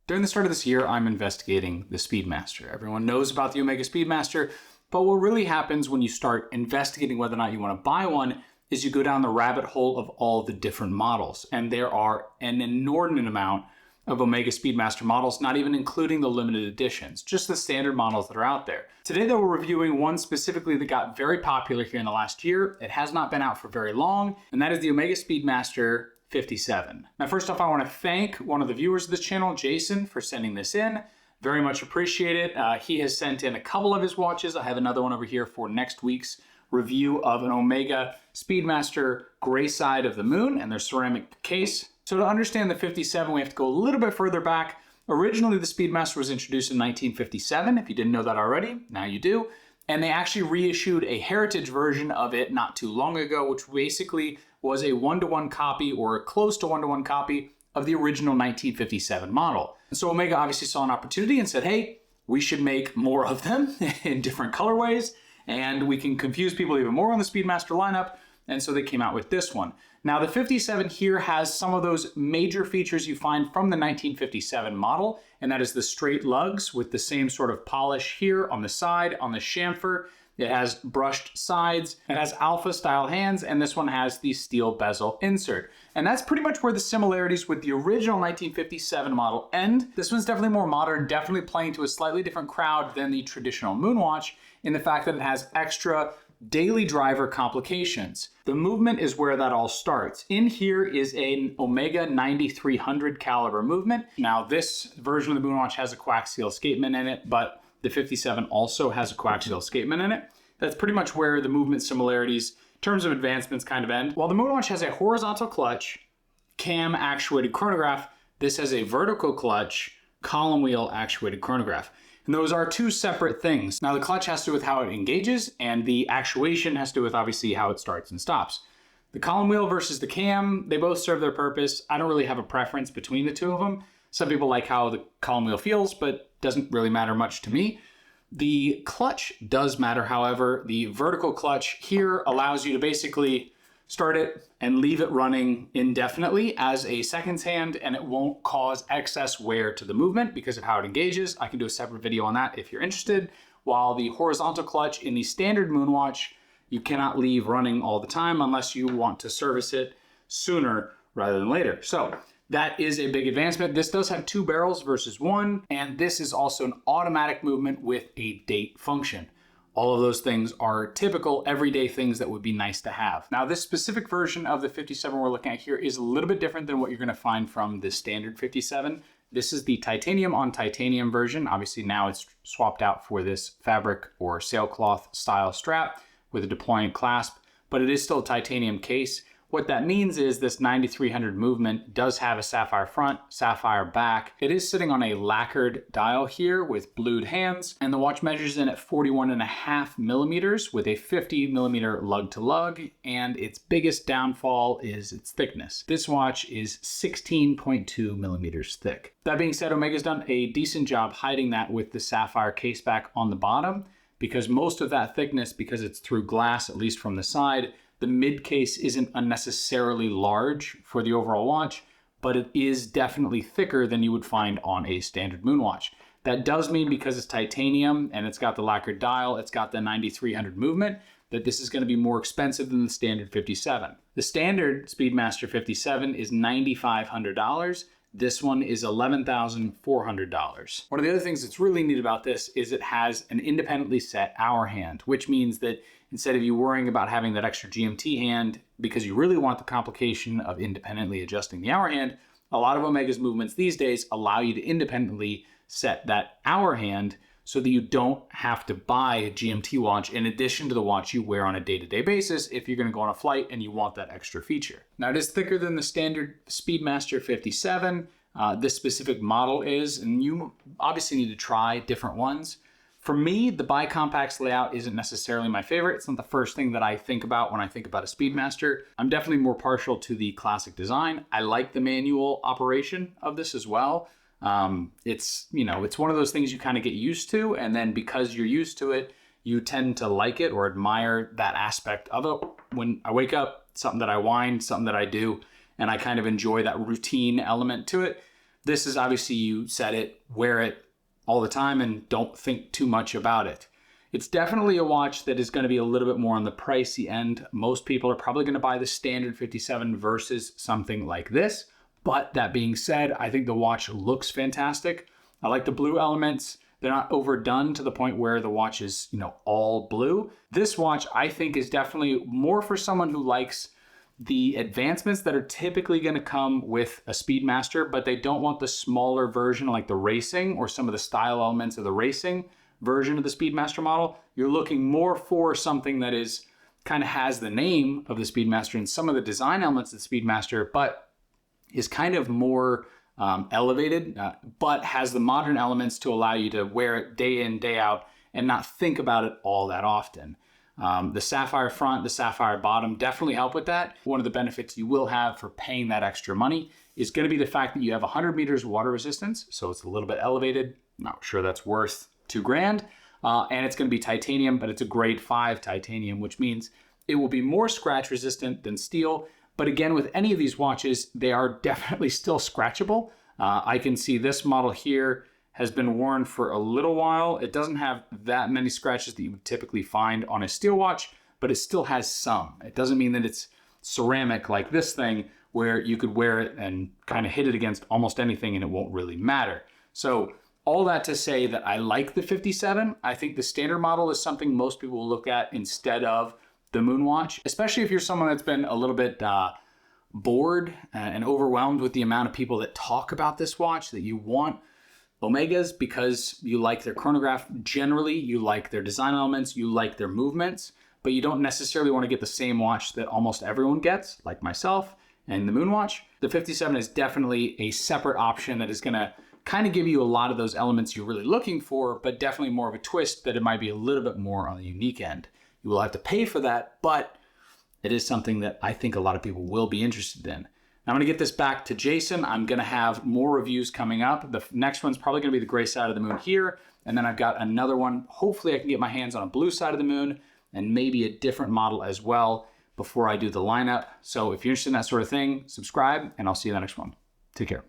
During the start of this year, I'm investigating the Speedmaster. Everyone knows about the Omega Speedmaster, but what really happens when you start investigating whether or not you want to buy one is you go down the rabbit hole of all the different models. And there are an inordinate amount of Omega Speedmaster models, not even including the limited editions, just the standard models that are out there. Today though, we're reviewing one specifically that got very popular here in the last year. It has not been out for very long, and that is the Omega Speedmaster 57. Now, first off, I want to thank one of the viewers of this channel, Jason, for sending this in. Very much appreciate it. He has sent in a couple of his watches. I have another one over here for next week's review of an Omega Speedmaster Gray Side of the Moon and their ceramic case. So to understand the 57, we have to go a little bit further back. Originally, the Speedmaster was introduced in 1957. If you didn't know that already, now you do. And they actually reissued a heritage version of it not too long ago, which basically was a one-to-one copy or a close to one-to-one copy of the original 1957 model. And so Omega obviously saw an opportunity and said, hey, we should make more of them in different colorways, and we can confuse people even more on the Speedmaster lineup. And so they came out with this one. Now the 57 here has some of those major features you find from the 1957 model, and that is the straight lugs with the same sort of polish here on the side, on the chamfer. It has brushed sides, it has alpha style hands, and this one has the steel bezel insert. And that's pretty much where the similarities with the original 1957 model end. This one's definitely more modern, definitely playing to a slightly different crowd than the traditional Moonwatch in the fact that it has extra daily driver complications. The movement is where that all starts. In here is an Omega 9300 caliber movement. Now this version of the Moonwatch has a coaxial escapement in it, but the 57 also has a coaxial escapement in it. That's pretty much where the movement similarities in terms of advancements kind of end. While the Moonwatch has a horizontal clutch, cam actuated chronograph, this has a vertical clutch, column wheel actuated chronograph. And those are two separate things. Now the clutch has to do with how it engages, and the actuation has to do with obviously how it starts and stops. The column wheel versus the cam, they both serve their purpose. I don't really have a preference between the two of them. Some people like how the column wheel feels, but doesn't really matter much to me. The clutch does matter, however. The vertical clutch here allows you to basically start it and leave it running indefinitely as a seconds hand, and it won't cause excess wear to the movement because of how it engages. I can do a separate video on that if you're interested. While the horizontal clutch in the standard Moonwatch, you cannot leave running all the time unless you want to service it sooner rather than later. So that is a big advancement. This does have two barrels versus one, and this is also an automatic movement with a date function. All of those things are typical everyday things that would be nice to have. Now, this specific version of the 57 we're looking at here is a little bit different than what you're gonna find from the standard 57. This is the titanium on titanium version. Obviously now it's swapped out for this fabric or sailcloth style strap with a deploying clasp, but it is still a titanium case. What that means is this 9300 movement does have a sapphire front, sapphire back. It is sitting on a lacquered dial here with blued hands, and the watch measures in at 41.5 millimeters with a 50 millimeter lug to lug, and its biggest downfall is its thickness. This watch is 16.2 millimeters thick. That being said, Omega's done a decent job hiding that with the sapphire case back on the bottom, because most of that thickness, because it's through glass, at least from the side, the mid case isn't unnecessarily large for the overall watch, but it is definitely thicker than you would find on a standard Moonwatch. That does mean because it's titanium and it's got the lacquered dial, it's got the 9300 movement, that this is going to be more expensive than the standard 57. The standard Speedmaster 57 is $9,500. This one is $11,400. One of the other things that's really neat about this is it has an independently set hour hand, which means that instead of you worrying about having that extra GMT hand because you really want the complication of independently adjusting the hour hand, a lot of Omega's movements these days allow you to independently set that hour hand so that you don't have to buy a GMT watch in addition to the watch you wear on a day-to-day basis if you're going to go on a flight and you want that extra feature. Now, it is thicker than the standard Speedmaster 57. This specific model is, and you obviously need to try different ones. For me, the bicompax layout isn't necessarily my favorite. It's not the first thing that I think about when I think about a Speedmaster. I'm definitely more partial to the classic design. I like the manual operation of this as well. It's one of those things you kind of get used to, and then because you're used to it, you tend to like it or admire that aspect of it. When I wake up, something that I wind, something that I do, and I kind of enjoy that routine element to it. This is obviously you set it, wear it all the time, and don't think too much about it. It's definitely a watch that is going to be a little bit more on the pricey end. Most people are probably going to buy the standard 57 versus something like this. But that being said, I think the watch looks fantastic. I like the blue elements. They're not overdone to the point where the watch is, all blue. This watch, I think, is definitely more for someone who likes the advancements that are typically going to come with a Speedmaster, but they don't want the smaller version like the racing or some of the style elements of the racing version of the Speedmaster model. You're looking more for something that is kind of has the name of the Speedmaster and some of the design elements of the Speedmaster, but is kind of more elevated, but has the modern elements to allow you to wear it day in, day out, and not think about it all that often. The sapphire front, the sapphire bottom definitely help with that. One of the benefits you will have for paying that extra money is going to be the fact that you have 100 meters water resistance, so it's a little bit elevated. Not sure that's worth $2,000. And it's going to be titanium, but it's a grade 5 titanium, which means it will be more scratch resistant than steel. But again, with any of these watches, they are definitely still scratchable. I can see this model here has been worn for a little while. It doesn't have that many scratches that you would typically find on a steel watch, but it still has some. It doesn't mean that it's ceramic like this thing where you could wear it and kind of hit it against almost anything and it won't really matter. So all that to say that I like the 57. I think the standard model is something most people will look at instead of the Moonwatch, especially if you're someone that's been a little bit bored and overwhelmed with the amount of people that talk about this watch, that you want Omegas because you like their chronograph. Generally, you like their design elements, you like their movements, but you don't necessarily want to get the same watch that almost everyone gets, like myself and the Moonwatch. The 57 is definitely a separate option that is going to kind of give you a lot of those elements you're really looking for, but definitely more of a twist that it might be a little bit more on the unique end. You will have to pay for that, but it is something that I think a lot of people will be interested in. Now I'm going to get this back to Jason. I'm going to have more reviews coming up. The next one's probably going to be the gray side of the moon here, and then I've got another one. Hopefully I can get my hands on a blue side of the moon and maybe a different model as well before I do the lineup. So if you're interested in that sort of thing, subscribe, and I'll see you in the next one. Take care.